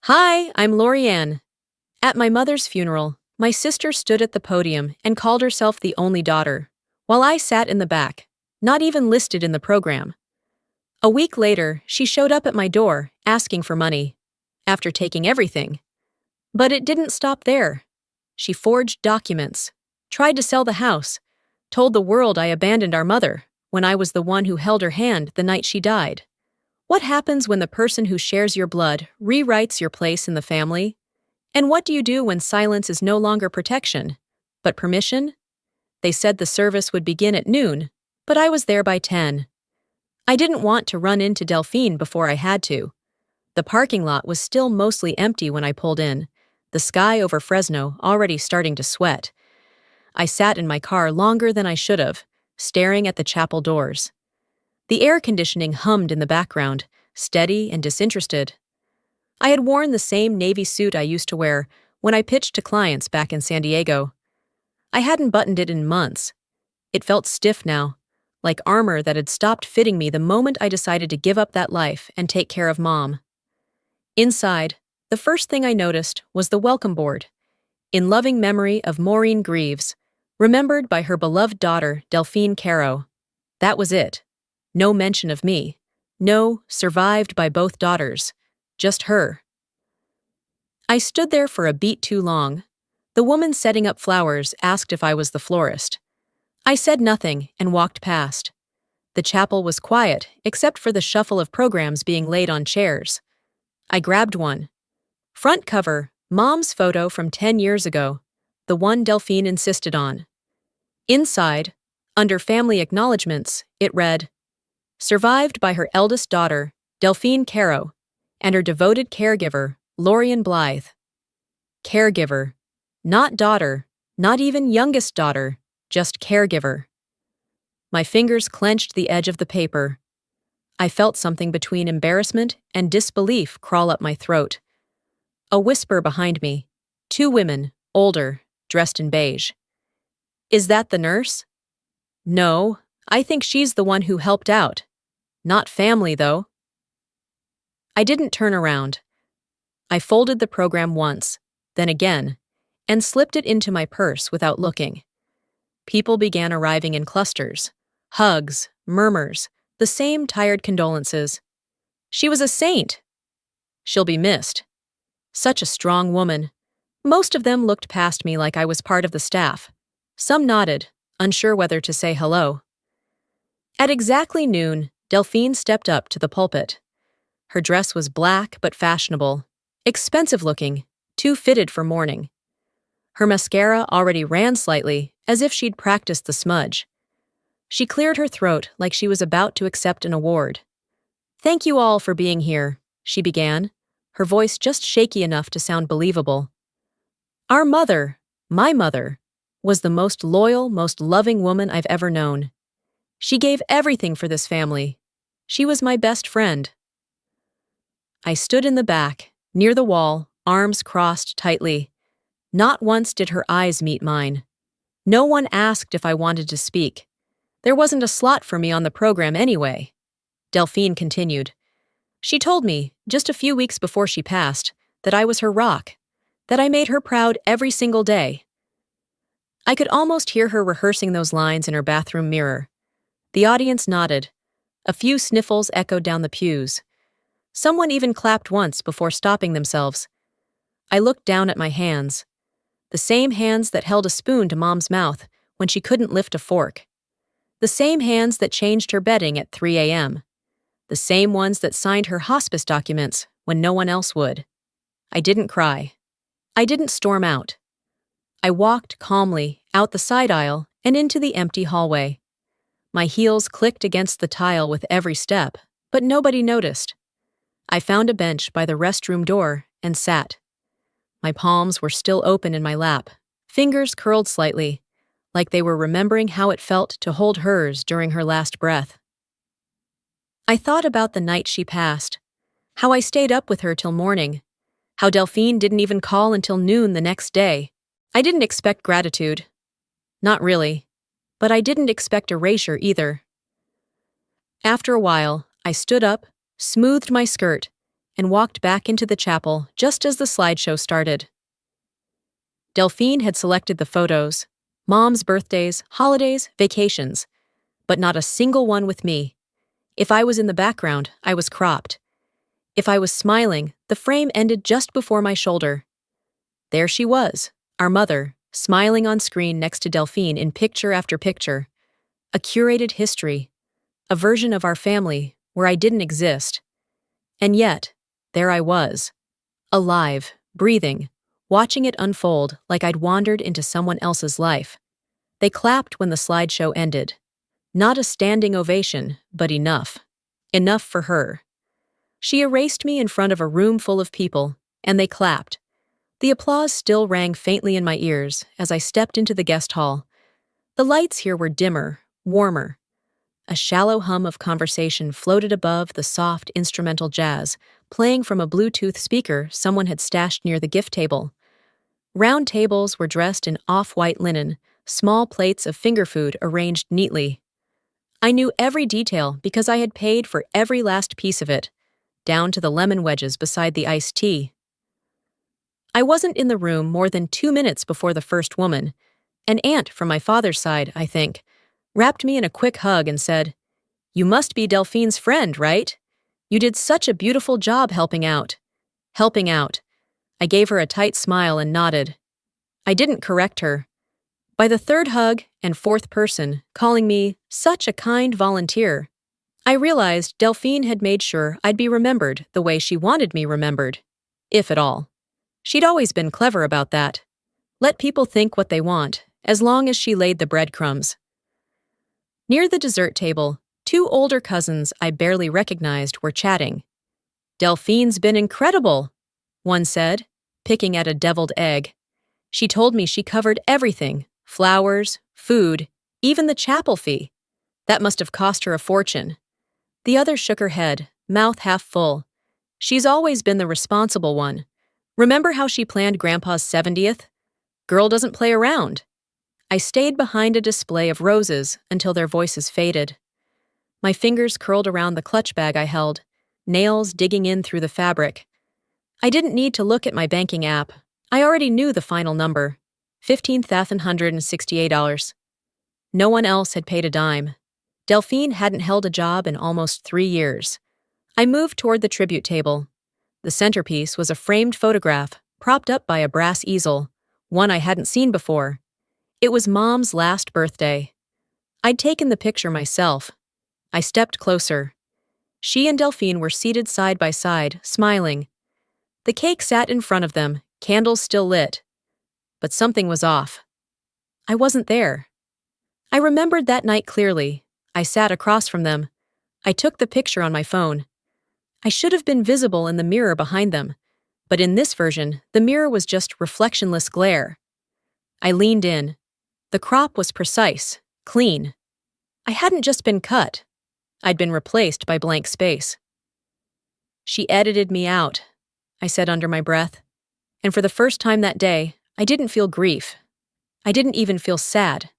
Hi, I'm Lorianne. At my mother's funeral, my sister stood at the podium and called herself the only daughter, while I sat in the back, not even listed in the program. A week later, she showed up at my door, asking for money, after taking everything. But it didn't stop there. She forged documents, tried to sell the house, told the world I abandoned our mother, when I was the one who held her hand the night she died. What happens when the person who shares your blood rewrites your place in the family? And what do you do when silence is no longer protection, but permission? They said the service would begin at noon, but I was there by 10. I didn't want to run into Delphine before I had to. The parking lot was still mostly empty when I pulled in, the sky over Fresno already starting to sweat. I sat in my car longer than I should have, staring at the chapel doors. The air conditioning hummed in the background, steady and disinterested. I had worn the same navy suit I used to wear when I pitched to clients back in San Diego. I hadn't buttoned it in months. It felt stiff now, like armor that had stopped fitting me the moment I decided to give up that life and take care of Mom. Inside, the first thing I noticed was the welcome board. In loving memory of Maureen Greaves, remembered by her beloved daughter, Delphine Caro. That was it. No mention of me. No, survived by both daughters. Just her. I stood there for a beat too long. The woman setting up flowers asked if I was the florist. I said nothing and walked past. The chapel was quiet, except for the shuffle of programs being laid on chairs. I grabbed one. Front cover, Mom's photo from 10 years ago, the one Delphine insisted on. Inside, under family acknowledgments, it read, survived by her eldest daughter, Delphine Caro, and her devoted caregiver, Lorianne Blythe. Caregiver. Not daughter, not even youngest daughter, just caregiver. My fingers clenched the edge of the paper. I felt something between embarrassment and disbelief crawl up my throat. A whisper behind me. 2 women, older, dressed in beige. Is that the nurse? No, I think she's the one who helped out. Not family, though. I didn't turn around. I folded the program once, then again, and slipped it into my purse without looking. People began arriving in clusters. Hugs, murmurs, the same tired condolences. She was a saint. She'll be missed. Such a strong woman. Most of them looked past me like I was part of the staff. Some nodded, unsure whether to say hello. At exactly noon, Delphine stepped up to the pulpit. Her dress was black but fashionable, expensive-looking, too fitted for mourning. Her mascara already ran slightly, as if she'd practiced the smudge. She cleared her throat like she was about to accept an award. Thank you all for being here, she began, her voice just shaky enough to sound believable. Our mother, my mother, was the most loyal, most loving woman I've ever known. She gave everything for this family. She was my best friend. I stood in the back, near the wall, arms crossed tightly. Not once did her eyes meet mine. No one asked if I wanted to speak. There wasn't a slot for me on the program anyway. Delphine continued. She told me, just a few weeks before she passed, that I was her rock, that I made her proud every single day. I could almost hear her rehearsing those lines in her bathroom mirror. The audience nodded. A few sniffles echoed down the pews. Someone even clapped once before stopping themselves. I looked down at my hands. The same hands that held a spoon to Mom's mouth when she couldn't lift a fork. The same hands that changed her bedding at 3 a.m. The same ones that signed her hospice documents when no one else would. I didn't cry. I didn't storm out. I walked calmly out the side aisle and into the empty hallway. My heels clicked against the tile with every step, but nobody noticed. I found a bench by the restroom door and sat. My palms were still open in my lap, fingers curled slightly, like they were remembering how it felt to hold hers during her last breath. I thought about the night she passed, how I stayed up with her till morning, how Delphine didn't even call until noon the next day. I didn't expect gratitude. Not really. But I didn't expect erasure either. After a while, I stood up, smoothed my skirt, and walked back into the chapel just as the slideshow started. Delphine had selected the photos, Mom's birthdays, holidays, vacations, but not a single one with me. If I was in the background, I was cropped. If I was smiling, the frame ended just before my shoulder. There she was, our mother, smiling on screen next to Delphine in picture after picture. A curated history, a version of our family where I didn't exist. And yet, there I was, alive, breathing, watching it unfold like I'd wandered into someone else's life. They clapped when the slideshow ended. Not a standing ovation, but enough. Enough for her. She erased me in front of a room full of people, and they clapped. The applause still rang faintly in my ears as I stepped into the guest hall. The lights here were dimmer, warmer. A shallow hum of conversation floated above the soft instrumental jazz, playing from a Bluetooth speaker someone had stashed near the gift table. Round tables were dressed in off-white linen, small plates of finger food arranged neatly. I knew every detail because I had paid for every last piece of it, down to the lemon wedges beside the iced tea. I wasn't in the room more than 2 minutes before the first woman, an aunt from my father's side, I think, wrapped me in a quick hug and said, "You must be Delphine's friend, right? You did such a beautiful job helping out." Helping out. I gave her a tight smile and nodded. I didn't correct her. By the third hug and fourth person calling me such a kind volunteer, I realized Delphine had made sure I'd be remembered the way she wanted me remembered, if at all. She'd always been clever about that. Let people think what they want, as long as she laid the breadcrumbs. Near the dessert table, 2 older cousins I barely recognized were chatting. "Delphine's been incredible," one said, picking at a deviled egg. "She told me she covered everything, flowers, food, even the chapel fee. That must have cost her a fortune." The other shook her head, mouth half full. "She's always been the responsible one. Remember how she planned Grandpa's 70th? Girl doesn't play around." I stayed behind a display of roses until their voices faded. My fingers curled around the clutch bag I held, nails digging in through the fabric. I didn't need to look at my banking app. I already knew the final number, $15,168. No one else had paid a dime. Delphine hadn't held a job in almost 3 years. I moved toward the tribute table. The centerpiece was a framed photograph propped up by a brass easel, one I hadn't seen before. It was Mom's last birthday. I'd taken the picture myself. I stepped closer. She and Delphine were seated side by side, smiling. The cake sat in front of them, candles still lit. But something was off. I wasn't there. I remembered that night clearly. I sat across from them. I took the picture on my phone. I should have been visible in the mirror behind them, but in this version, the mirror was just reflectionless glare. I leaned in. The crop was precise, clean. I hadn't just been cut. I'd been replaced by blank space. "She edited me out," I said under my breath. And for the first time that day, I didn't feel grief. I didn't even feel sad.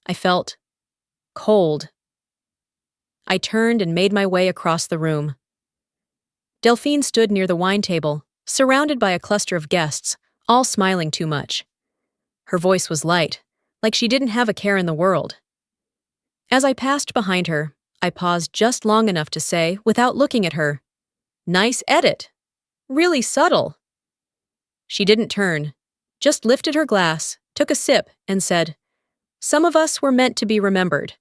I felt cold. I turned and made my way across the room. Delphine stood near the wine table, surrounded by a cluster of guests, all smiling too much. Her voice was light, like she didn't have a care in the world. As I passed behind her, I paused just long enough to say, without looking at her, "Nice edit. Really subtle." She didn't turn, just lifted her glass, took a sip, and said, "Some of us were meant to be remembered."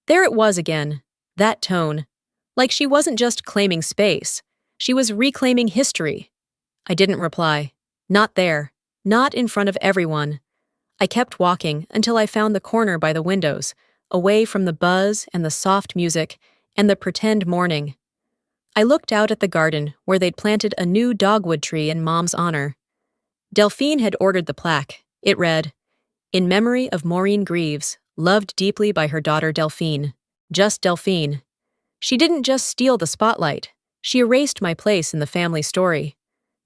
There it was again, that tone. Like she wasn't just claiming space, she was reclaiming history. I didn't reply. Not there. Not in front of everyone. I kept walking until I found the corner by the windows, away from the buzz and the soft music and the pretend morning. I looked out at the garden where they'd planted a new dogwood tree in Mom's honor. Delphine had ordered the plaque. It read, "In memory of Maureen Greaves, loved deeply by her daughter Delphine. Just Delphine." She didn't just steal the spotlight. She erased my place in the family story.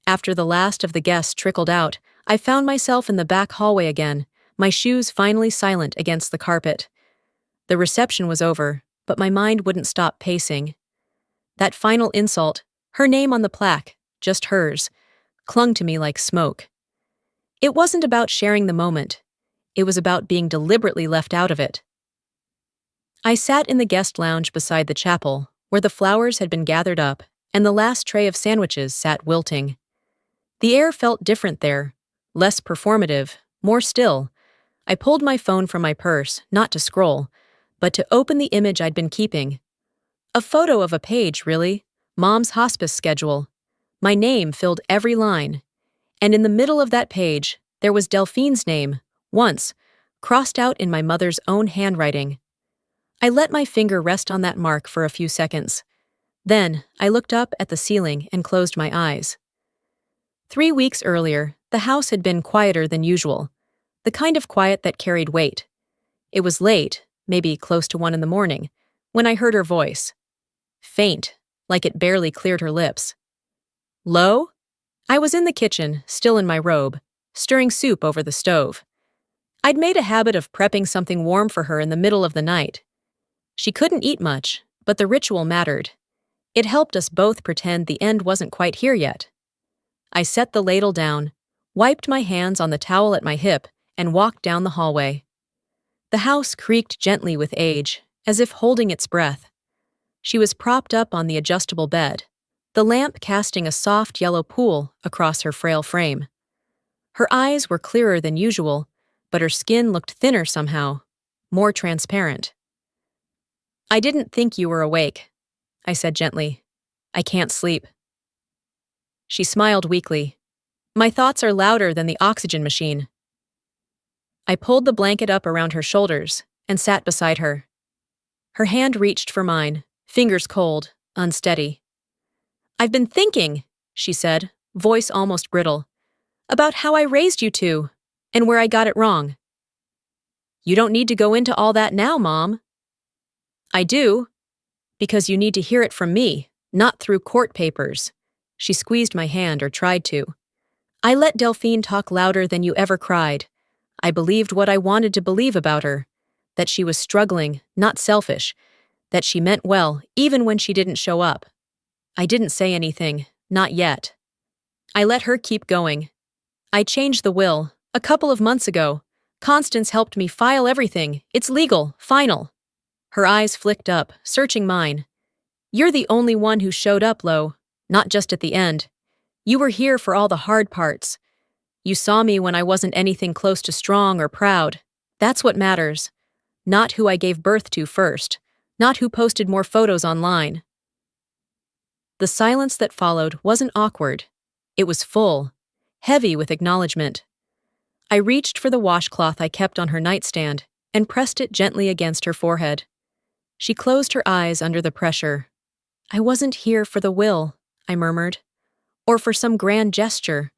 After the last of the guests trickled out, I found myself in the back hallway again, my shoes finally silent against the carpet. The reception was over, but my mind wouldn't stop pacing. That final insult, Her name on the plaque, just hers, clung to me like smoke. It wasn't about sharing the moment. It was about being deliberately left out of it. I sat in the guest lounge beside the chapel, where the flowers had been gathered up and the last tray of sandwiches sat wilting. The air felt different there, less performative, more still. I pulled my phone from my purse, not to scroll, but to open the image I'd been keeping. A photo of a page, really. Mom's hospice schedule. My name filled every line. And in the middle of that page, there was Delphine's name, once, crossed out in my mother's own handwriting. I let my finger rest on that mark for a few seconds. Then, I looked up at the ceiling and closed my eyes. 3 weeks earlier, the house had been quieter than usual, the kind of quiet that carried weight. It was late, maybe close to 1 in the morning, when I heard her voice. Faint, like it barely cleared her lips. Lo? I was in the kitchen, still in my robe, stirring soup over the stove. I'd made a habit of prepping something warm for her in the middle of the night. She couldn't eat much, but the ritual mattered. It helped us both pretend the end wasn't quite here yet. I set the ladle down, wiped my hands on the towel at my hip, and walked down the hallway. The house creaked gently with age, as if holding its breath. She was propped up on the adjustable bed, the lamp casting a soft yellow pool across her frail frame. Her eyes were clearer than usual, but her skin looked thinner somehow, more transparent. I didn't think you were awake, I said gently. I can't sleep. She smiled weakly. My thoughts are louder than the oxygen machine. I pulled the blanket up around her shoulders and sat beside her. Her hand reached for mine, fingers cold, unsteady. I've been thinking, she said, voice almost brittle, about how I raised you two, and where I got it wrong. You don't need to go into all that now, Mom. I do, because you need to hear it from me, not through court papers. She squeezed my hand, or tried to. I let Delphine talk louder than you ever cried. I believed what I wanted to believe about her, that she was struggling, not selfish, that she meant well, even when she didn't show up. I didn't say anything, not yet. I let her keep going. I changed the will, a couple of months ago. Constance helped me file everything. It's legal, final. Her eyes flicked up, searching mine. You're the only one who showed up, Lo, not just at the end. You were here for all the hard parts. You saw me when I wasn't anything close to strong or proud. That's what matters. Not who I gave birth to first, not who posted more photos online. The silence that followed wasn't awkward. It was full, heavy with acknowledgement. I reached for the washcloth I kept on her nightstand and pressed it gently against her forehead. She closed her eyes under the pressure. I wasn't here for the will, I murmured, or for some grand gesture.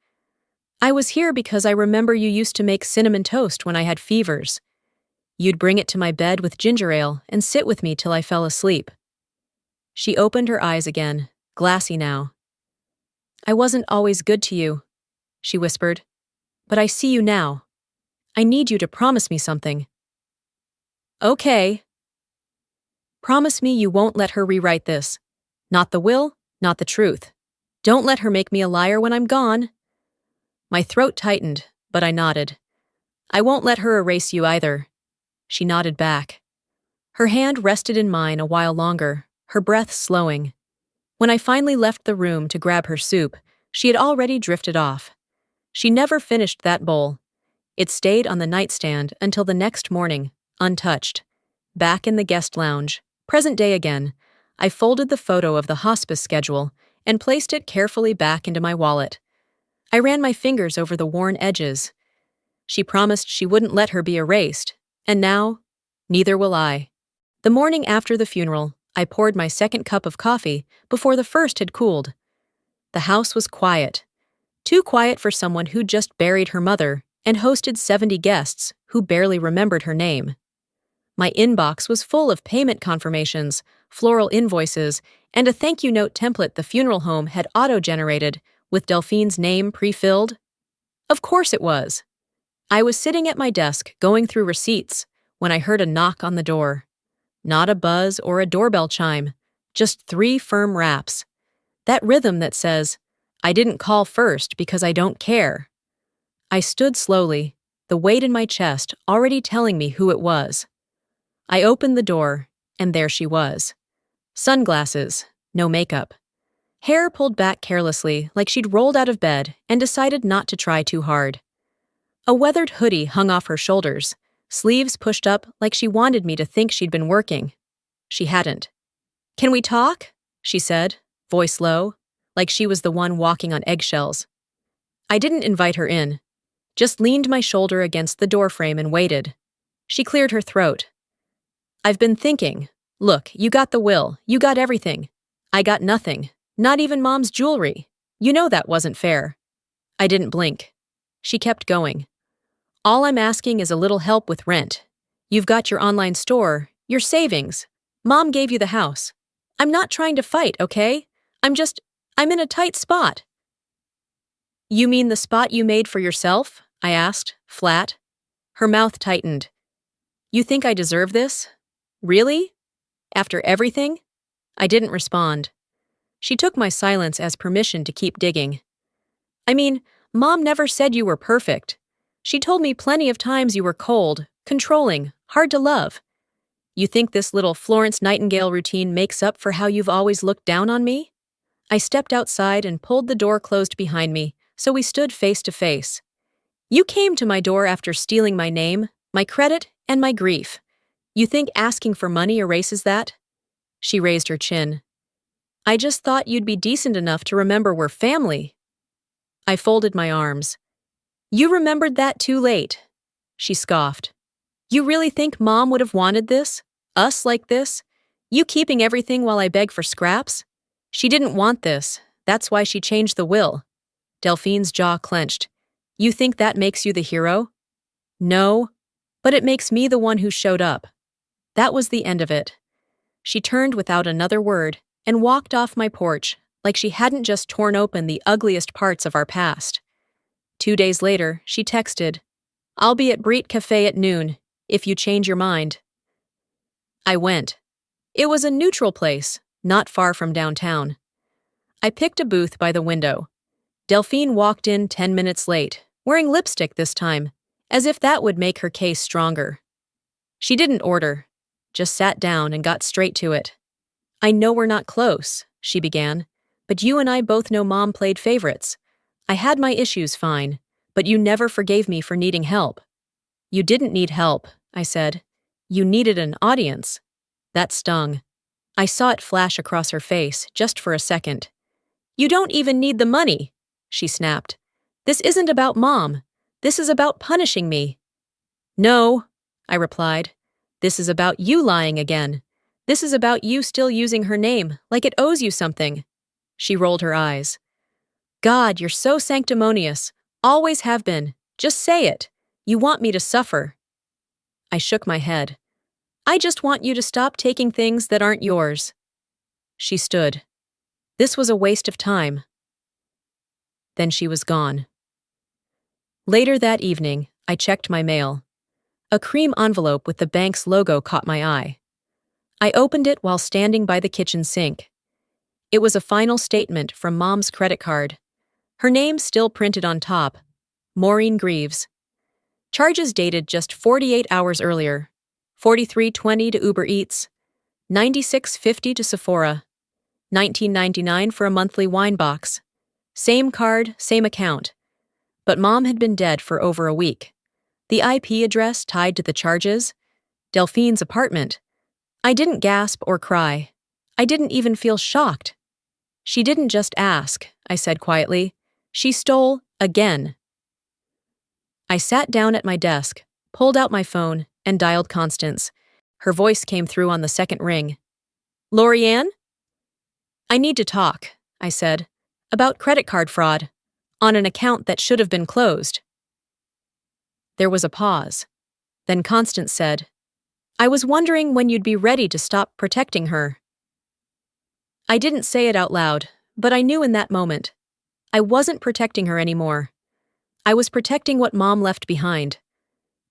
I was here because I remember you used to make cinnamon toast when I had fevers. You'd bring it to my bed with ginger ale and sit with me till I fell asleep. She opened her eyes again, glassy now. I wasn't always good to you, she whispered, but I see you now. I need you to promise me something. Okay. Promise me you won't let her rewrite this. Not the will, not the truth. Don't let her make me a liar when I'm gone. My throat tightened, but I nodded. I won't let her erase you either. She nodded back. Her hand rested in mine a while longer, her breath slowing. When I finally left the room to grab her soup, she had already drifted off. She never finished that bowl. It stayed on the nightstand until the next morning, untouched. Back in the guest lounge, present day again, I folded the photo of the hospice schedule and placed it carefully back into my wallet. I ran my fingers over the worn edges. She promised she wouldn't let her be erased, and now, neither will I. The morning after the funeral, I poured my second cup of coffee before the first had cooled. The house was quiet. Too quiet for someone who'd just buried her mother and hosted 70 guests who barely remembered her name. My inbox was full of payment confirmations, floral invoices, and a thank you note template the funeral home had auto-generated with Delphine's name pre-filled. Of course it was. I was sitting at my desk going through receipts when I heard a knock on the door. Not a buzz or a doorbell chime, just 3 firm raps. That rhythm that says, I didn't call first because I don't care. I stood slowly, the weight in my chest already telling me who it was. I opened the door, and there she was. Sunglasses, no makeup. Hair pulled back carelessly like she'd rolled out of bed and decided not to try too hard. A weathered hoodie hung off her shoulders, sleeves pushed up like she wanted me to think she'd been working. She hadn't. Can we talk? She said, voice low, like she was the one walking on eggshells. I didn't invite her in, just leaned my shoulder against the doorframe and waited. She cleared her throat. I've been thinking. Look, you got the will, you got everything. I got nothing, not even Mom's jewelry. You know that wasn't fair. I didn't blink. She kept going. All I'm asking is a little help with rent. You've got your online store, your savings. Mom gave you the house. I'm not trying to fight, okay? I'm in a tight spot. You mean the spot you made for yourself? I asked, flat. Her mouth tightened. You think I deserve this? Really? After everything? I didn't respond. She took my silence as permission to keep digging. I mean, Mom never said you were perfect. She told me plenty of times you were cold, controlling, hard to love. You think this little Florence Nightingale routine makes up for how you've always looked down on me? I stepped outside and pulled the door closed behind me, so we stood face to face. You came to my door after stealing my name, my credit, and my grief. You think asking for money erases that? She raised her chin. I just thought you'd be decent enough to remember we're family. I folded my arms. You remembered that too late. She scoffed. You really think Mom would have wanted this? Us like this? You keeping everything while I beg for scraps? She didn't want this. That's why she changed the will. Delphine's jaw clenched. You think that makes you the hero? No, but it makes me the one who showed up. That was the end of it. She turned without another word and walked off my porch like she hadn't just torn open the ugliest parts of our past. 2 days later, she texted, I'll be at Brit Cafe at noon, if you change your mind. I went. It was a neutral place, not far from downtown. I picked a booth by the window. Delphine walked in 10 minutes late, wearing lipstick this time, as if that would make her case stronger. She didn't order, just sat down and got straight to it. I know we're not close, she began, but you and I both know Mom played favorites. I had my issues fine, but you never forgave me for needing help. You didn't need help, I said. You needed an audience. That stung. I saw it flash across her face, just for a second. You don't even need the money, she snapped. This isn't about Mom. This is about punishing me. No, I replied. This is about you lying again. This is about you still using her name, like it owes you something. She rolled her eyes. God, you're so sanctimonious. Always have been. Just say it. You want me to suffer. I shook my head. I just want you to stop taking things that aren't yours. She stood. This was a waste of time. Then she was gone. Later that evening, I checked my mail. A cream envelope with the bank's logo caught my eye. I opened it while standing by the kitchen sink. It was a final statement from Mom's credit card. Her name still printed on top, Maureen Greaves. Charges dated just 48 hours earlier. $43.20 to Uber Eats, $96.50 to Sephora, $19.99 for a monthly wine box. Same card, same account. But Mom had been dead for over a week. The IP address tied to the charges? Delphine's apartment. I didn't gasp or cry. I didn't even feel shocked. She didn't just ask, I said quietly. She stole again. I sat down at my desk, pulled out my phone, and dialed Constance. Her voice came through on the second ring. Lorianne? I need to talk, I said, about credit card fraud, on an account that should have been closed. There was a pause. Then Constance said, I was wondering when you'd be ready to stop protecting her. I didn't say it out loud, but I knew in that moment. I wasn't protecting her anymore. I was protecting what Mom left behind.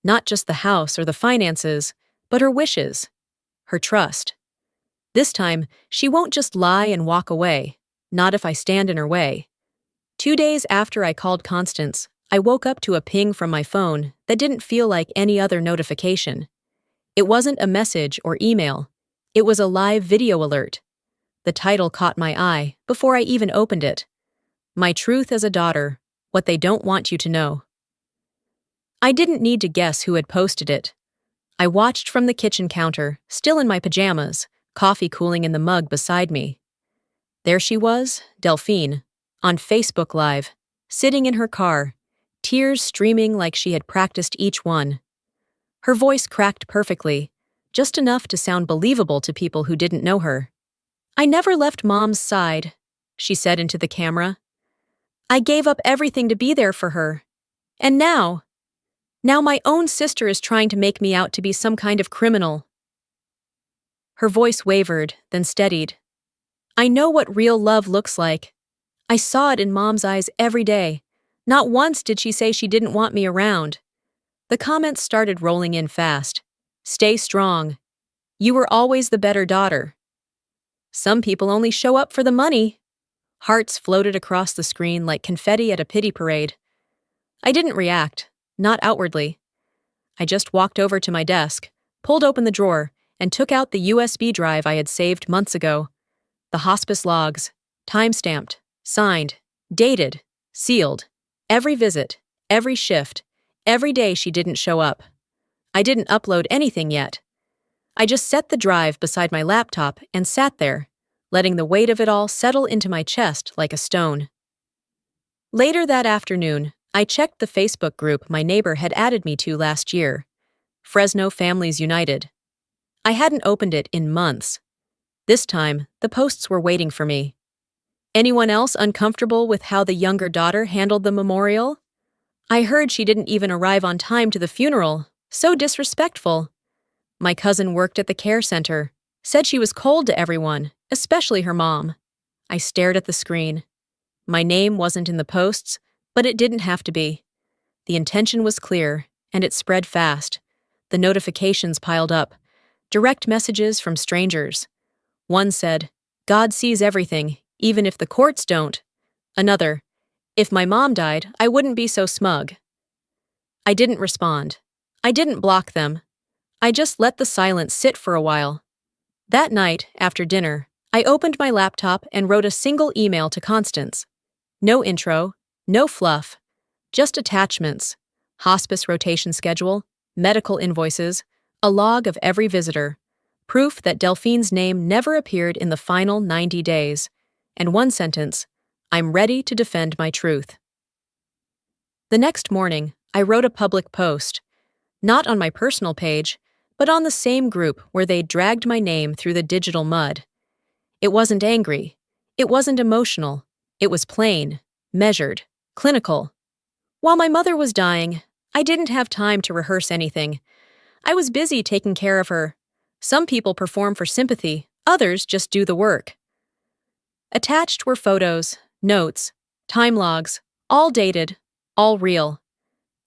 Not just the house or the finances, but her wishes, her trust. This time, she won't just lie and walk away. Not if I stand in her way. 2 days after I called Constance, I woke up to a ping from my phone that didn't feel like any other notification. It wasn't a message or email. It was a live video alert. The title caught my eye before I even opened it. My Truth as a Daughter, What They Don't Want You to Know. I didn't need to guess who had posted it. I watched from the kitchen counter, still in my pajamas, coffee cooling in the mug beside me. There she was, Delphine, on Facebook Live, sitting in her car, tears streaming like she had practiced each one. Her voice cracked perfectly, just enough to sound believable to people who didn't know her. "I never left Mom's side," she said into the camera. "I gave up everything to be there for her. And now my own sister is trying to make me out to be some kind of criminal." Her voice wavered, then steadied. "I know what real love looks like. I saw it in Mom's eyes every day. Not once did she say she didn't want me around." The comments started rolling in fast. "Stay strong. You were always the better daughter." "Some people only show up for the money." Hearts floated across the screen like confetti at a pity parade. I didn't react, not outwardly. I just walked over to my desk, pulled open the drawer, and took out the USB drive I had saved months ago. The hospice logs, time-stamped, signed, dated, sealed. Every visit, every shift, every day she didn't show up. I didn't upload anything yet. I just set the drive beside my laptop and sat there, letting the weight of it all settle into my chest like a stone. Later that afternoon, I checked the Facebook group my neighbor had added me to last year, Fresno Families United. I hadn't opened it in months. This time, the posts were waiting for me. "Anyone else uncomfortable with how the younger daughter handled the memorial? I heard she didn't even arrive on time to the funeral. So disrespectful. My cousin worked at the care center, said she was cold to everyone, especially her mom." I stared at the screen. My name wasn't in the posts, but it didn't have to be. The intention was clear, and it spread fast. The notifications piled up. Direct messages from strangers. One said, "God sees everything, even if the courts don't." Another, "If my mom died, I wouldn't be so smug." I didn't respond. I didn't block them. I just let the silence sit for a while. That night, after dinner, I opened my laptop and wrote a single email to Constance. No intro, no fluff, just attachments, hospice rotation schedule, medical invoices, a log of every visitor, proof that Delphine's name never appeared in the final 90 days, and one sentence, "I'm ready to defend my truth." The next morning, I wrote a public post, not on my personal page, but on the same group where they'd dragged my name through the digital mud. It wasn't angry. It wasn't emotional. It was plain, measured, clinical. While my mother was dying, I didn't have time to rehearse anything. I was busy taking care of her. Some people perform for sympathy, others just do the work. Attached were photos, notes, time logs, all dated, all real.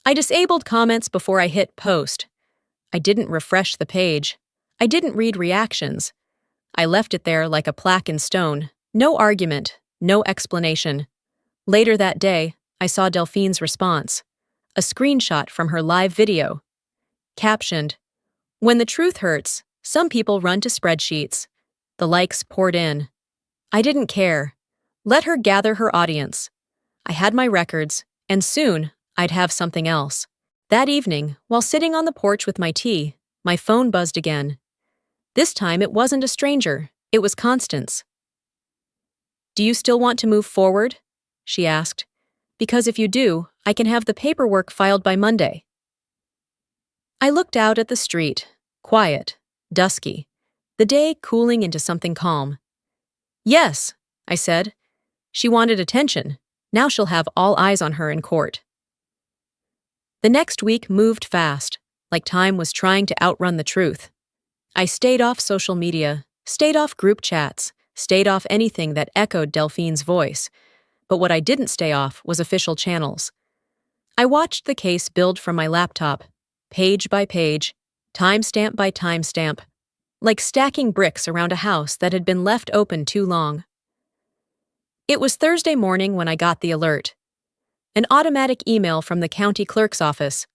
I disabled comments before I hit post. I didn't refresh the page. I didn't read reactions. I left it there like a plaque in stone. No argument, no explanation. Later that day, I saw Delphine's response. A screenshot from her live video. Captioned, "When the truth hurts, some people run to spreadsheets." The likes poured in. I didn't care. Let her gather her audience. I had my records, and soon I'd have something else. That evening, while sitting on the porch with my tea, my phone buzzed again. This time it wasn't a stranger, it was Constance. "Do you still want to move forward?" she asked. "Because if you do, I can have the paperwork filed by Monday." I looked out at the street, quiet, dusky, the day cooling into something calm. "Yes," I said. She wanted attention. Now she'll have all eyes on her in court. The next week moved fast, like time was trying to outrun the truth. I stayed off social media, stayed off group chats, stayed off anything that echoed Delphine's voice. But what I didn't stay off was official channels. I watched the case build from my laptop, page by page, timestamp by timestamp, like stacking bricks around a house that had been left open too long. It was Thursday morning when I got the alert. An automatic email from the county clerk's office.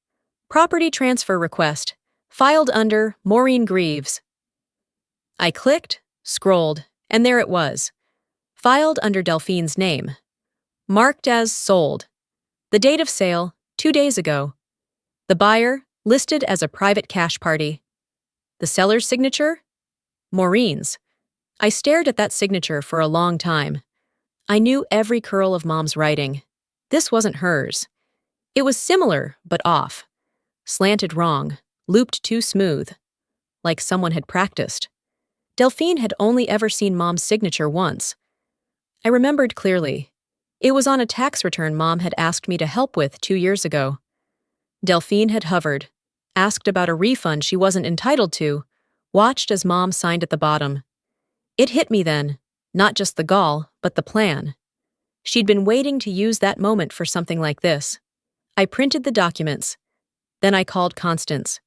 Property transfer request. Filed under Maureen Greaves. I clicked, scrolled, and there it was. Filed under Delphine's name. Marked as sold. The date of sale, 2 days ago. The buyer, listed as a private cash party. The seller's signature? Maureen's. I stared at that signature for a long time. I knew every curl of Mom's writing. This wasn't hers. It was similar, but off. Slanted wrong, looped too smooth. Like someone had practiced. Delphine had only ever seen Mom's signature once. I remembered clearly. It was on a tax return Mom had asked me to help with 2 years ago. Delphine had hovered, asked about a refund she wasn't entitled to, watched as Mom signed at the bottom. It hit me then, not just the gall, but the plan. She'd been waiting to use that moment for something like this. I printed the documents. Then I called Constance.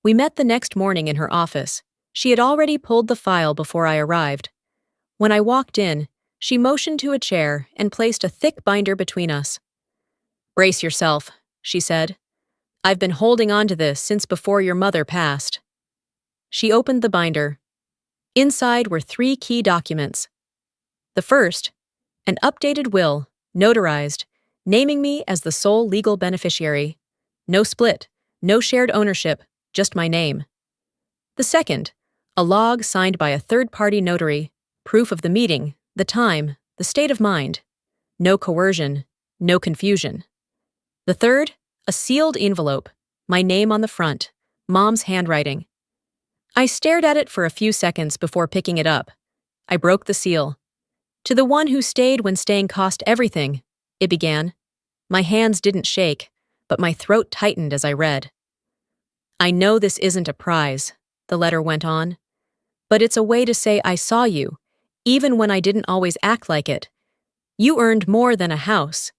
We met the next morning in her office. She had already pulled the file before I arrived. When I walked in, she motioned to a chair and placed a thick binder between us. "Brace yourself," she said. "I've been holding on to this since before your mother passed." She opened the binder. Inside were 3 key documents. The first, an updated will, notarized, naming me as the sole legal beneficiary. No split, no shared ownership, just my name. The second, a log signed by a third-party notary, proof of the meeting, the time, the state of mind. No coercion, no confusion. The third, a sealed envelope, my name on the front, Mom's handwriting. I stared at it for a few seconds before picking it up. I broke the seal. "To the one who stayed when staying cost everything," it began. My hands didn't shake, but my throat tightened as I read. "I know this isn't a prize," the letter went on, "but it's a way to say I saw you, even when I didn't always act like it. You earned more than a house.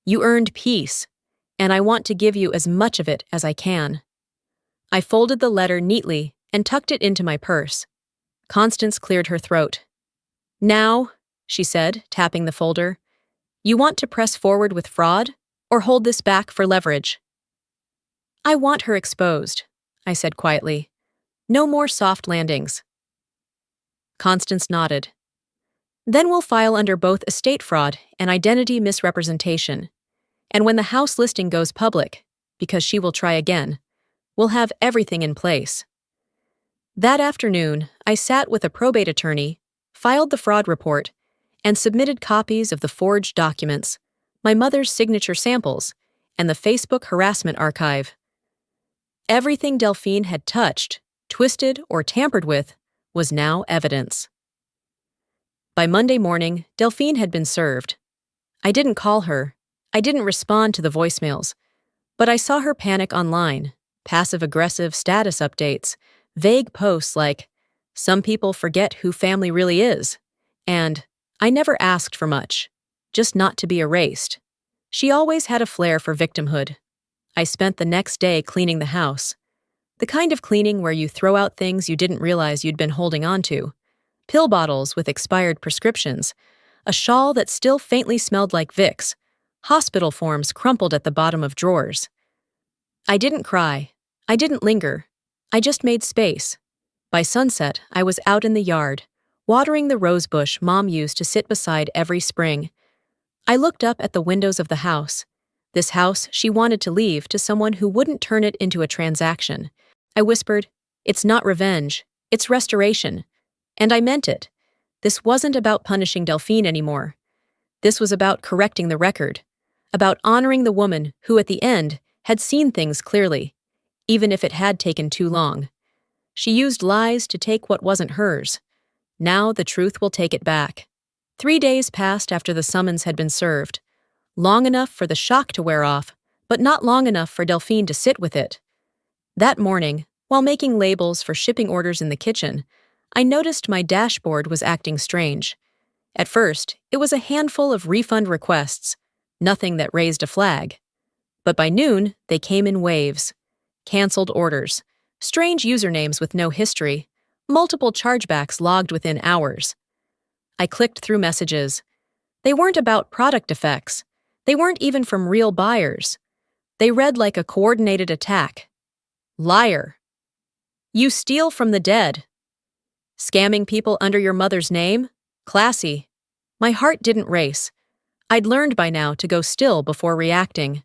You earned peace, and I want to give you as much of it as I can." I folded the letter neatly and tucked it into my purse. Constance cleared her throat. "Now," she said, tapping the folder, "you want to press forward with fraud, or hold this back for leverage?" "I want her exposed," I said quietly. "No more soft landings." Constance nodded. "Then we'll file under both estate fraud and identity misrepresentation. And when the house listing goes public, because she will try again, we'll have everything in place." That afternoon, I sat with a probate attorney, filed the fraud report, and submitted copies of the forged documents, my mother's signature samples, and the Facebook harassment archive. Everything Delphine had touched, twisted, or tampered with was now evidence. By Monday morning, Delphine had been served. I didn't call her. I didn't respond to the voicemails. But I saw her panic online, passive-aggressive status updates, vague posts like, "Some people forget who family really is," and "I never asked for much, just not to be erased." She always had a flair for victimhood. I spent the next day cleaning the house. The kind of cleaning where you throw out things you didn't realize you'd been holding on to. Pill bottles with expired prescriptions, a shawl that still faintly smelled like Vicks, hospital forms crumpled at the bottom of drawers. I didn't cry. I didn't linger. I just made space. By sunset, I was out in the yard, watering the rosebush Mom used to sit beside every spring. I looked up at the windows of the house. This house she wanted to leave to someone who wouldn't turn it into a transaction. I whispered, "It's not revenge, it's restoration." And I meant it. This wasn't about punishing Delphine anymore. This was about correcting the record, about honoring the woman who, at the end, had seen things clearly, even if it had taken too long. She used lies to take what wasn't hers. Now the truth will take it back. 3 days passed after the summons had been served. Long enough for the shock to wear off, but not long enough for Delphine to sit with it. That morning, while making labels for shipping orders in the kitchen, I noticed my dashboard was acting strange. At first, it was a handful of refund requests, nothing that raised a flag. But by noon, they came in waves. Canceled orders, strange usernames with no history, multiple chargebacks logged within hours. I clicked through messages. They weren't about product defects. They weren't even from real buyers. They read like a coordinated attack. Liar. You steal from the dead. Scamming people under your mother's name? Classy. My heart didn't race. I'd learned by now to go still before reacting.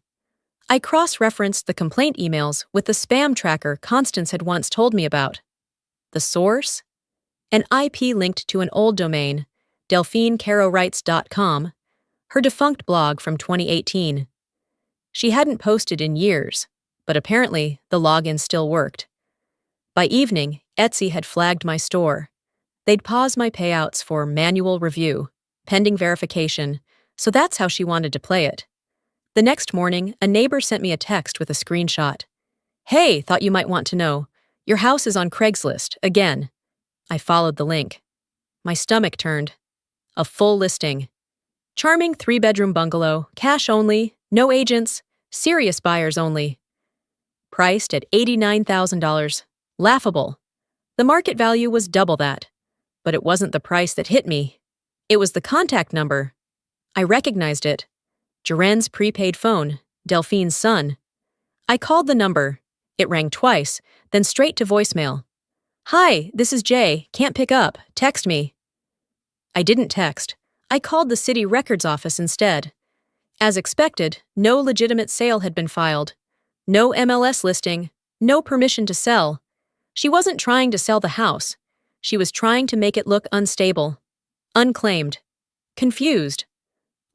I cross-referenced the complaint emails with the spam tracker Constance had once told me about. The source? An IP linked to an old domain, delphinecarowrites.com, her defunct blog from 2018. She hadn't posted in years, but apparently the login still worked. By evening, Etsy had flagged my store. They'd pause my payouts for manual review, pending verification, so that's how she wanted to play it. The next morning, a neighbor sent me a text with a screenshot. Hey, thought you might want to know. Your house is on Craigslist, again. I followed the link. My stomach turned. A full listing. Charming 3-bedroom bungalow, cash only, no agents, serious buyers only. Priced at $89,000. Laughable. The market value was double that. But it wasn't the price that hit me. It was the contact number. I recognized it. Jaren's prepaid phone, Delphine's son. I called the number. It rang twice, then straight to voicemail. Hi, this is Jay. Can't pick up. Text me. I didn't text. I called the city records office instead. As expected, no legitimate sale had been filed. No MLS listing. No permission to sell. She wasn't trying to sell the house. She was trying to make it look unstable. Unclaimed. Confused.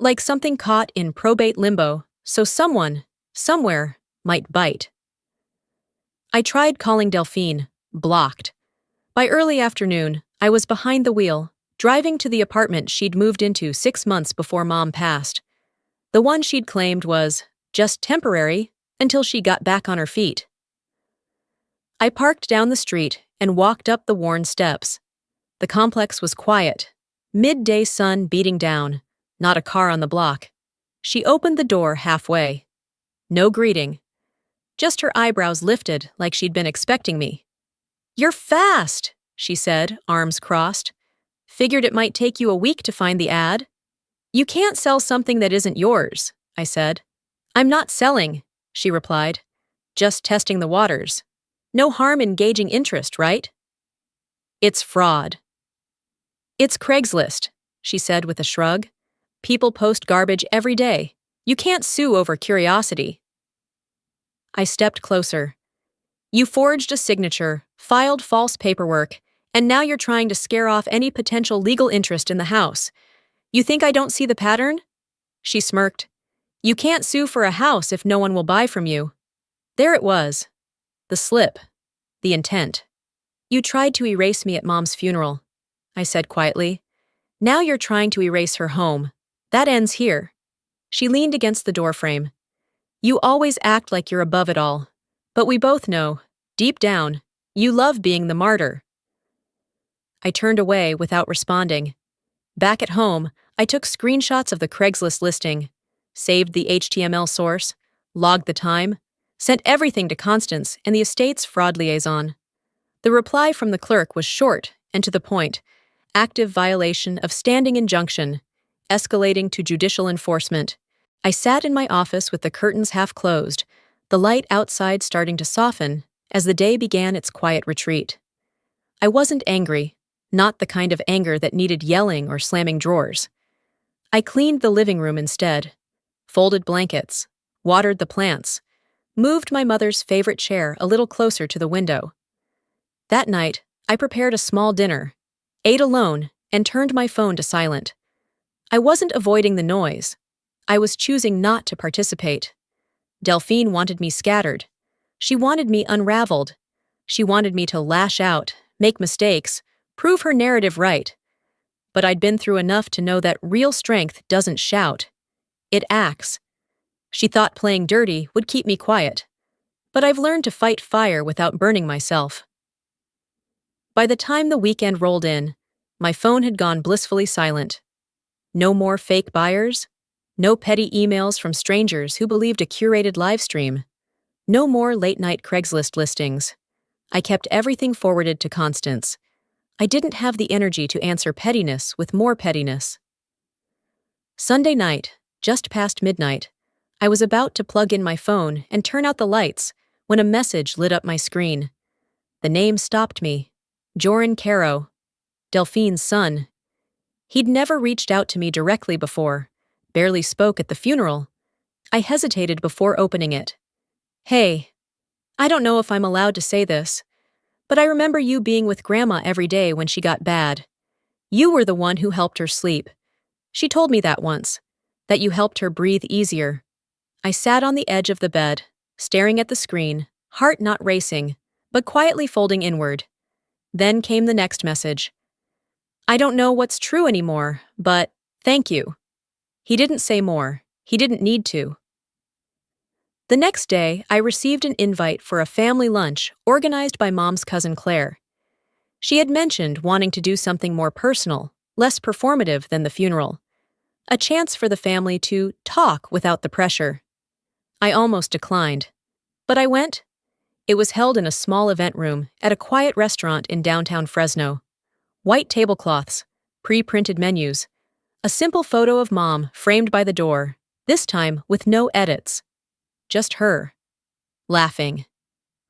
Like something caught in probate limbo, so someone, somewhere, might bite. I tried calling Delphine. Blocked. By early afternoon, I was behind the wheel, driving to the apartment she'd moved into 6 months before Mom passed. The one she'd claimed was just temporary until she got back on her feet. I parked down the street and walked up the worn steps. The complex was quiet. Midday sun beating down. Not a car on the block. She opened the door halfway. No greeting. Just her eyebrows lifted like she'd been expecting me. You're fast, she said, arms crossed. Figured it might take you a week to find the ad. You can't sell something that isn't yours, I said. I'm not selling, she replied. Just testing the waters. No harm in gauging interest, right? It's fraud. It's Craigslist, she said with a shrug. People post garbage every day. You can't sue over curiosity. I stepped closer. You forged a signature, filed false paperwork, and now you're trying to scare off any potential legal interest in the house. You think I don't see the pattern? She smirked. You can't sue for a house if no one will buy from you. There it was. The slip. The intent. You tried to erase me at Mom's funeral, I said quietly. Now you're trying to erase her home. That ends here. She leaned against the doorframe. You always act like you're above it all. But we both know, deep down, you love being the martyr. I turned away without responding. Back at home, I took screenshots of the Craigslist listing, saved the HTML source, logged the time, sent everything to Constance and the estate's fraud liaison. The reply from the clerk was short and to the point. Active violation of standing injunction, escalating to judicial enforcement. I sat in my office with the curtains half closed, the light outside starting to soften as the day began its quiet retreat. I wasn't angry, not the kind of anger that needed yelling or slamming drawers. I cleaned the living room instead, folded blankets, watered the plants, moved my mother's favorite chair a little closer to the window. That night, I prepared a small dinner, ate alone, and turned my phone to silent. I wasn't avoiding the noise. I was choosing not to participate. Delphine wanted me scattered. She wanted me unraveled. She wanted me to lash out, make mistakes, prove her narrative right. But I'd been through enough to know that real strength doesn't shout. It acts. She thought playing dirty would keep me quiet. But I've learned to fight fire without burning myself. By the time the weekend rolled in, my phone had gone blissfully silent. No more fake buyers. No petty emails from strangers who believed a curated livestream. No more late-night Craigslist listings. I kept everything forwarded to Constance. I didn't have the energy to answer pettiness with more pettiness. Sunday night, just past midnight. I was about to plug in my phone and turn out the lights when a message lit up my screen. The name stopped me. Joran Caro, Delphine's son. He'd never reached out to me directly before, barely spoke at the funeral. I hesitated before opening it. Hey, I don't know if I'm allowed to say this, but I remember you being with Grandma every day when she got bad. You were the one who helped her sleep. She told me that once, that you helped her breathe easier. I sat on the edge of the bed, staring at the screen, heart not racing, but quietly folding inward. Then came the next message. I don't know what's true anymore, but thank you. He didn't say more. He didn't need to. The next day, I received an invite for a family lunch organized by Mom's cousin Claire. She had mentioned wanting to do something more personal, less performative than the funeral. A chance for the family to talk without the pressure. I almost declined. But I went. It was held in a small event room at a quiet restaurant in downtown Fresno. White tablecloths, pre-printed menus, a simple photo of Mom framed by the door, this time with no edits. Just her. Laughing.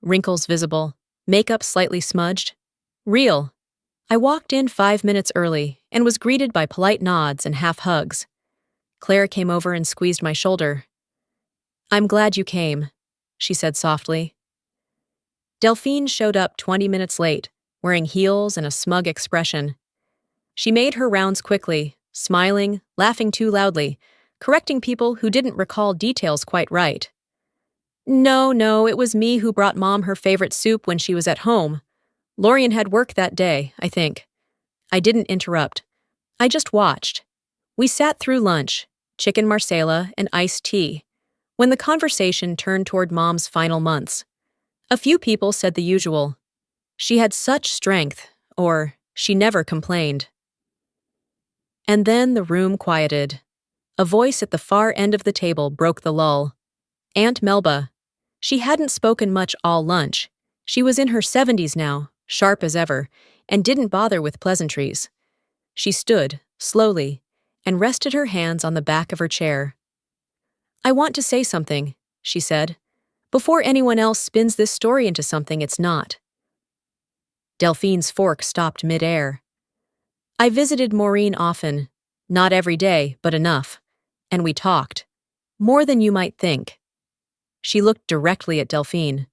Wrinkles visible, makeup slightly smudged. Real. I walked in 5 minutes early and was greeted by polite nods and half hugs. Claire came over and squeezed my shoulder. I'm glad you came, she said softly. Delphine showed up 20 minutes late, wearing heels and a smug expression. She made her rounds quickly, smiling, laughing too loudly, correcting people who didn't recall details quite right. No, it was me who brought Mom her favorite soup when she was at home. Lorian had work that day, I think. I didn't interrupt. I just watched. We sat through lunch, chicken marsala and iced tea, when the conversation turned toward Mom's final months. A few people said the usual. She had such strength, or she never complained. And then the room quieted. A voice at the far end of the table broke the lull. Aunt Melba. She hadn't spoken much all lunch. She was in her 70s now, sharp as ever, and didn't bother with pleasantries. She stood, slowly, and rested her hands on the back of her chair. I want to say something, she said, before anyone else spins this story into something it's not. Delphine's fork stopped mid-air. I visited Maureen often, not every day, but enough, and we talked. More than you might think. She looked directly at Delphine.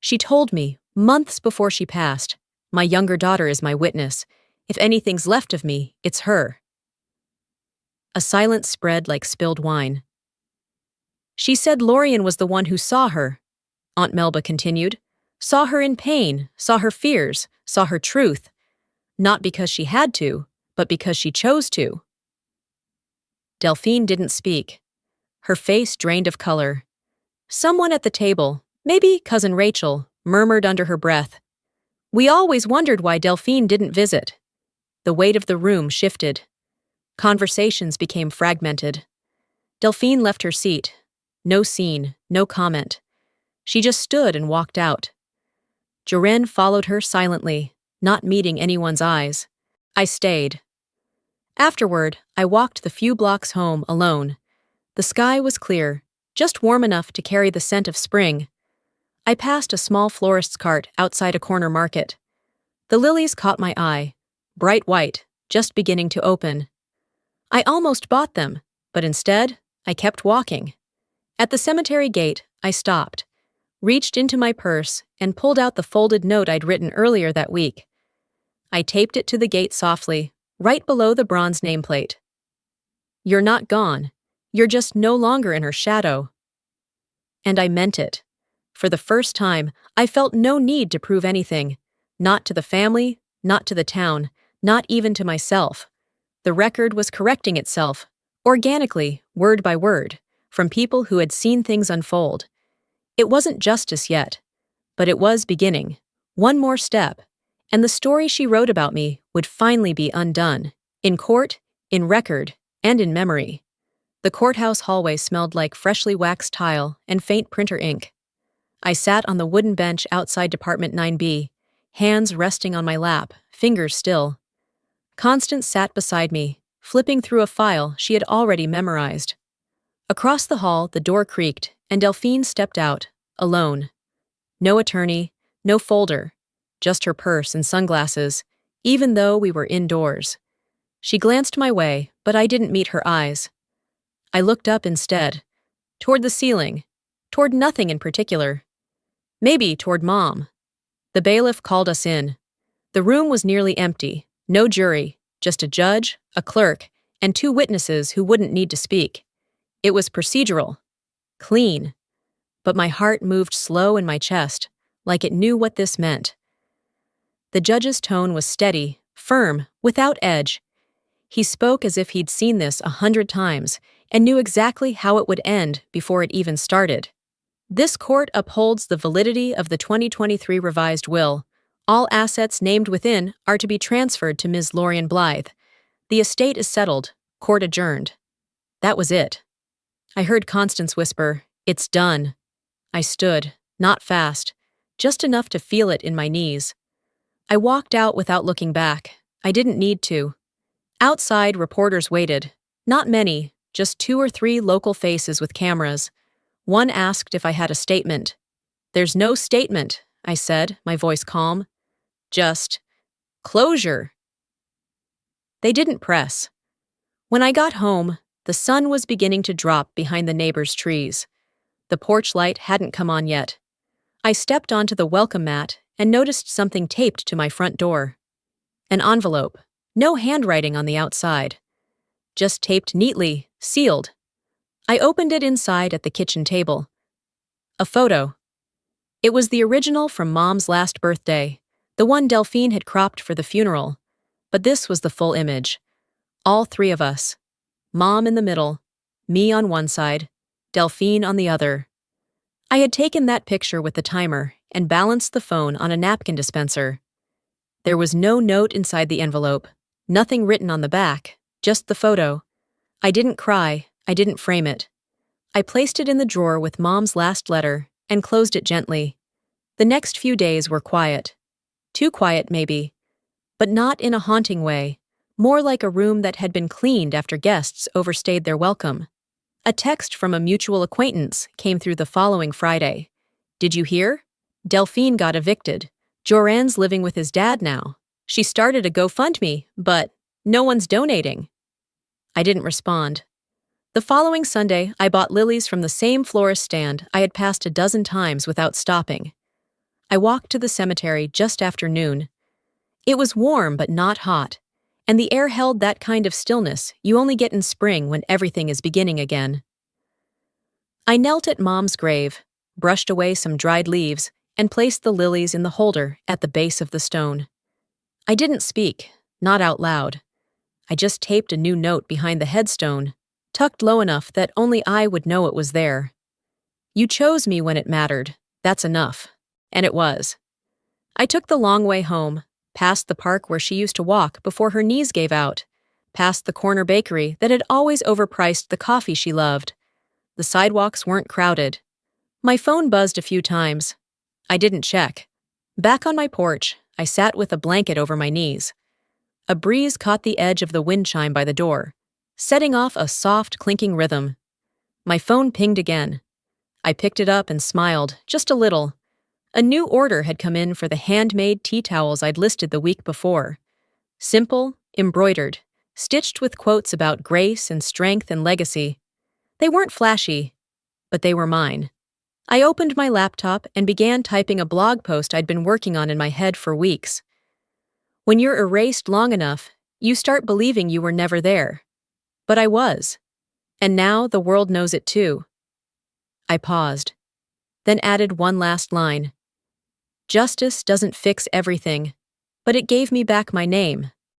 She told me, months before she passed, my younger daughter is my witness. If anything's left of me, it's her. A silence spread like spilled wine. She said Lorian was the one who saw her, Aunt Melba continued. Saw her in pain, saw her fears, saw her truth. Not because she had to, but because she chose to. Delphine didn't speak. Her face drained of color. Someone at the table, maybe Cousin Rachel, murmured under her breath. We always wondered why Delphine didn't visit. The weight of the room shifted. Conversations became fragmented. Delphine left her seat. No scene, no comment. She just stood and walked out. Joran followed her silently, not meeting anyone's eyes. I stayed. Afterward, I walked the few blocks home alone. The sky was clear, just warm enough to carry the scent of spring. I passed a small florist's cart outside a corner market. The lilies caught my eye, bright white, just beginning to open. I almost bought them, but instead, I kept walking. At the cemetery gate, I stopped, reached into my purse, and pulled out the folded note I'd written earlier that week. I taped it to the gate softly, right below the bronze nameplate. You're not gone. You're just no longer in her shadow. And I meant it. For the first time, I felt no need to prove anything. Not to the family, not to the town, not even to myself. The record was correcting itself, organically, word by word, from people who had seen things unfold. It wasn't justice yet, but it was beginning. One more step, and the story she wrote about me would finally be undone. In court, in record, and in memory. The courthouse hallway smelled like freshly waxed tile and faint printer ink. I sat on the wooden bench outside Department 9B, hands resting on my lap, fingers still. Constance sat beside me, flipping through a file she had already memorized. Across the hall, the door creaked, and Delphine stepped out, alone. No attorney, no folder, just her purse and sunglasses, even though we were indoors. She glanced my way, but I didn't meet her eyes. I looked up instead, toward the ceiling, toward nothing in particular. Maybe toward Mom. The bailiff called us in. The room was nearly empty, no jury, just a judge, a clerk, and 2 witnesses who wouldn't need to speak. It was procedural. Clean. But my heart moved slow in my chest, like it knew what this meant. The judge's tone was steady, firm, without edge. He spoke as if he'd seen this 100 times and knew exactly how it would end before it even started. This court upholds the validity of the 2023 revised will. All assets named within are to be transferred to Ms. Lorian Blythe. The estate is settled. Court adjourned. That was it. I heard Constance whisper, "It's done." I stood, not fast, just enough to feel it in my knees. I walked out without looking back. I didn't need to. Outside, reporters waited. Not many, just 2 or 3 local faces with cameras. One asked if I had a statement. "There's no statement," I said, my voice calm. Just closure. They didn't press. When I got home, the sun was beginning to drop behind the neighbors' trees. The porch light hadn't come on yet. I stepped onto the welcome mat and noticed something taped to my front door. An envelope, no handwriting on the outside. Just taped neatly, sealed. I opened it inside at the kitchen table. A photo. It was the original from Mom's last birthday, the one Delphine had cropped for the funeral. But this was the full image. All 3 of us. Mom in the middle, me on one side, Delphine on the other. I had taken that picture with the timer and balanced the phone on a napkin dispenser. There was no note inside the envelope, nothing written on the back, just the photo. I didn't cry, I didn't frame it. I placed it in the drawer with Mom's last letter and closed it gently. The next few days were quiet. Too quiet, maybe, but not in a haunting way, more like a room that had been cleaned after guests overstayed their welcome. A text from a mutual acquaintance came through the following Friday. "Did you hear? Delphine got evicted. Joran's living with his dad now. She started a GoFundMe, but no one's donating." I didn't respond. The following Sunday, I bought lilies from the same florist stand I had passed a dozen times without stopping. I walked to the cemetery just after noon. It was warm but not hot, and the air held that kind of stillness you only get in spring when everything is beginning again. I knelt at Mom's grave, brushed away some dried leaves, and placed the lilies in the holder at the base of the stone. I didn't speak, not out loud. I just taped a new note behind the headstone, tucked low enough that only I would know it was there. "You chose me when it mattered, that's enough." And it was. I took the long way home, past the park where she used to walk before her knees gave out, past the corner bakery that had always overpriced the coffee she loved. The sidewalks weren't crowded. My phone buzzed a few times. I didn't check. Back on my porch, I sat with a blanket over my knees. A breeze caught the edge of the wind chime by the door, setting off a soft, clinking rhythm. My phone pinged again. I picked it up and smiled, just a little. A new order had come in for the handmade tea towels I'd listed the week before. Simple, embroidered, stitched with quotes about grace and strength and legacy. They weren't flashy, but they were mine. I opened my laptop and began typing a blog post I'd been working on in my head for weeks. When you're erased long enough, you start believing you were never there. But I was. And now the world knows it too. I paused, then added one last line. Justice doesn't fix everything, but it gave me back my name.